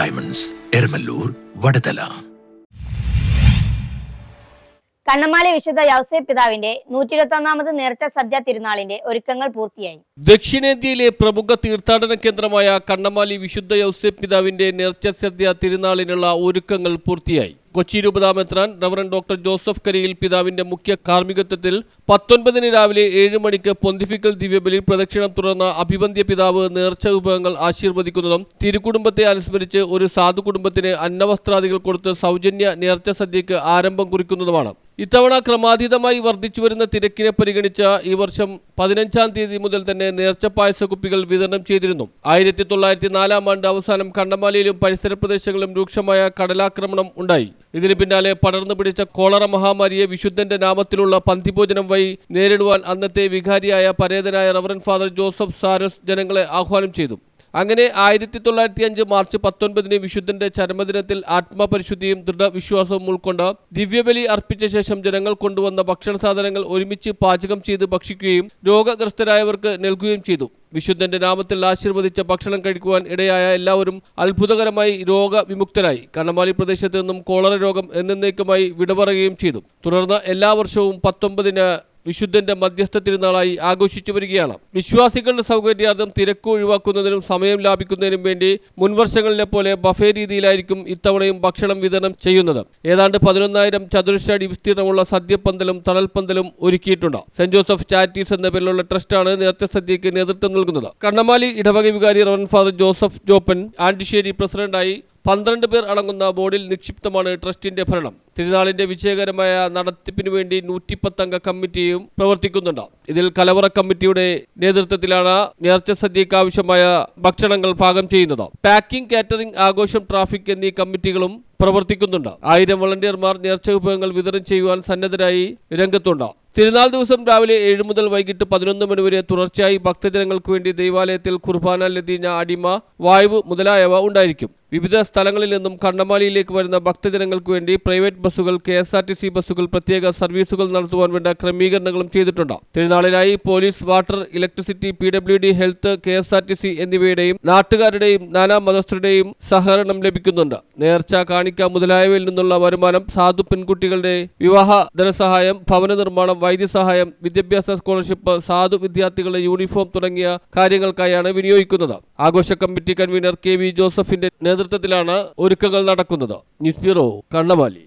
Diamonds, Eramallur, Vadathala. Kannamaly വിശുദ്ധ യൗസേപ്പ് പിതാവിന്റെ 121ാമത് നേർച്ച സദ്യ തിരുനാളിന്റെ ഒരുക്കങ്ങൾ പൂർത്തിയായി. ദക്ഷിണേന്ത്യയിലെ പ്രമുഖ തീർത്ഥാടന കേന്ദ്രമായ കണ്ണമാലി വിശുദ്ധ യൗസേപ്പ് പിതാവിന്റെ നേർച്ച സദ്യ തിരുനാളിനുള്ള ഒരുക്കങ്ങൾ പൂർത്തിയായി. കൊച്ചി രൂപതാമെത്രാൻ റവറന്റ് ഡോക്ടർ ജോസഫ് കരിയിൽ പിതാവിന്റെ മുഖ്യ കാർമ്മികത്വത്തിൽ 19-ന് രാവിലെ 7 മണിക്ക് പൊന്തിഫിക്കൽ ദിവ്യബലി പ്രദക്ഷിണം തുടർന്ന അഭിവന്ദ്യ പിതാവ് നേർച്ച വിഭവങ്ങൾ ആശീർവദിക്കുന്നതും തിരുക്കുടുംബത്തെ അനുസ്മരിച്ച് ഒരു സാധു കുടുംബത്തിന് അന്നവസ്ത്രാദികൾ കൊടുത്ത് സൗജന്യ നേർച്ച സദ്യയ്ക്ക് ആരംഭം കുറിക്കുന്നതുമാണ്. ഇത്തവണ ക്രമാതീതമായി വർദ്ധിച്ചുവരുന്ന തിരക്കിനെ പരിഗണിച്ച ഈ വർഷം 15-ാം തീയതി മുതൽ തന്നെ നേർച്ച പായസ കുപ്പികൾ വിതരണം ചെയ്തിരുന്നു. 1904-ാം ആണ്ട് അവസാനം കണ്ണമാലിയിലും പരിസര പ്രദേശങ്ങളിലും രൂക്ഷമായ കടലാക്രമണം ഉണ്ടായി. ഇതിന് പിന്നാലെ പടർന്നു പിടിച്ച കോളറ മഹാമാരിയെ വിശുദ്ധന്റെ നാമത്തിലുള്ള പന്തിഭോജനം വഴി നേരിടുവാൻ അന്നത്തെ വികാരിയായ പരേതനായ റവറന്റ് ഫാദർ ജോസഫ് സാരസ് ജനങ്ങളെ ആഹ്വാനം ചെയ്തു. അങ്ങനെ 1905 മാർച്ച് 19-ന് വിശുദ്ധന്റെ ചരമദിനത്തിൽ ആത്മപരിശുദ്ധിയും ദൃഢവിശ്വാസവും ഉൾക്കൊണ്ട് ദിവ്യബലി അർപ്പിച്ച ശേഷം ജനങ്ങൾ കൊണ്ടുവന്ന ഭക്ഷണ സാധനങ്ങൾ ഒരുമിച്ച് പാചകം ചെയ്ത് ഭക്ഷിക്കുകയും രോഗഗ്രസ്തരായവർക്ക് നൽകുകയും ചെയ്തു. വിശുദ്ധന്റെ നാമത്തിൽ ആശീർവദിച്ച ഭക്ഷണം കഴിക്കുവാൻ ഇടയായ എല്ലാവരും അത്ഭുതകരമായി രോഗവിമുക്തരായി. കണ്ണമാലി പ്രദേശത്ത് നിന്നും കോളറ രോഗം എന്നേക്കുമായി വിടപറയുകയും ചെയ്തു. തുടർന്ന് എല്ലാ വർഷവും 19-ന് വിശുദ്ധന്റെ മധ്യസ്ഥ തിരുനാളായി ആഘോഷിച്ചു വരികയാണ്. വിശ്വാസികളുടെ സൗകര്യാർത്ഥം തിരക്ക് ഒഴിവാക്കുന്നതിനും സമയം ലാഭിക്കുന്നതിനും വേണ്ടി മുൻവർഷങ്ങളിലെ പോലെ ബഫേ രീതിയിലായിരിക്കും ഇത്തവണയും ഭക്ഷണം വിതരണം ചെയ്യുന്നത്. ഏതാണ്ട് 11,000 ചതുരശ്ര അടി വിസ്തീർണമുള്ള സദ്യപ്പന്തലും തണൽപ്പന്തലും ഒരുക്കിയിട്ടുണ്ട്. സെന്റ് ജോസഫ് ചാരിറ്റീസ് എന്ന പേരിലുള്ള ട്രസ്റ്റാണ് നേർച്ച സദ്യയ്ക്ക് നേതൃത്വം നൽകുന്നത്. കണ്ണമാലി ഇടവക വികാരി റവറന്റ് ഫാദർ ജോസഫ് ജോപ്പൻ ആണ്ടിശ്ശേരി പ്രസിഡന്റായി 12 പേർ അടങ്ങുന്ന ബോർഡിൽ നിക്ഷിപ്തമാണ് ട്രസ്റ്റിന്റെ ഭരണം. തിരുനാളിന്റെ വിജയകരമായ നടത്തിപ്പിനു വേണ്ടി 110 അംഗ കമ്മിറ്റിയും പ്രവർത്തിക്കുന്നുണ്ട്. ഇതിൽ കലവറ കമ്മിറ്റിയുടെ നേതൃത്വത്തിലാണ് നേർച്ച സദ്യയ്ക്ക് ആവശ്യമായ ഭക്ഷണങ്ങൾ പാകം ചെയ്യുന്നത്. പാക്കിംഗ്, കാറ്ററിംഗ്, ആഘോഷം, ട്രാഫിക് എന്നീ കമ്മിറ്റികളും പ്രവർത്തിക്കുന്നുണ്ട്. 1000 വളണ്ടിയർമാർ നേർച്ച വിഭവങ്ങൾ വിതരണം ചെയ്യുവാൻ സന്നദ്ധരായി രംഗത്തുണ്ട്. തിരുനാൾ ദിവസം രാവിലെ 7 മുതൽ വൈകിട്ട് 11 മണി വരെ തുടർച്ചയായി ഭക്തജനങ്ങൾക്ക് വേണ്ടി ദൈവാലയത്തിൽ കുർബാന, ലതീഞ്ഞ, അടിമ, വായ്വ് മുതലായവ ഉണ്ടായിരിക്കും. വിവിധ സ്ഥലങ്ങളിൽ നിന്നും കണ്ണമാലിയിലേക്ക് വരുന്ന ഭക്തജനങ്ങൾക്ക് വേണ്ടി പ്രൈവറ്റ് ബസ്സുകൾ, KSRTC ബസ്സുകൾ, പ്രത്യേക സർവീസുകൾ നടത്തുവാൻ വേണ്ട ക്രമീകരണങ്ങളും ചെയ്തിട്ടുണ്ട്. തിരുനാളിനായി police, water, electricity, PWD, health, KSRTC എന്നിവയുടെയും നാട്ടുകാരുടെയും നാനാ മതസ്ഥരുടെയും സഹകരണം ലഭിക്കുന്നുണ്ട്. നേർച്ച, കാണിക്ക മുതലായവയിൽ നിന്നുള്ള വരുമാനം സാധു പെൺകുട്ടികളുടെ വിവാഹ ധനസഹായം, ഭവന നിർമ്മാണം, വൈദ്യസഹായം, വിദ്യാഭ്യാസ സ്കോളർഷിപ്പ്, സാധു വിദ്യാർത്ഥികളുടെ യൂണിഫോം തുടങ്ങിയ കാര്യങ്ങൾക്കായാണ് വിനിയോഗിക്കുന്നത്. ആഘോഷ കമ്മിറ്റി കൺവീനർ KV ജോസഫിന്റെ നേതൃത്വത്തിലാണ് ഒരുക്കങ്ങൾ നടക്കുന്നത്. News bureau, Kannamaly.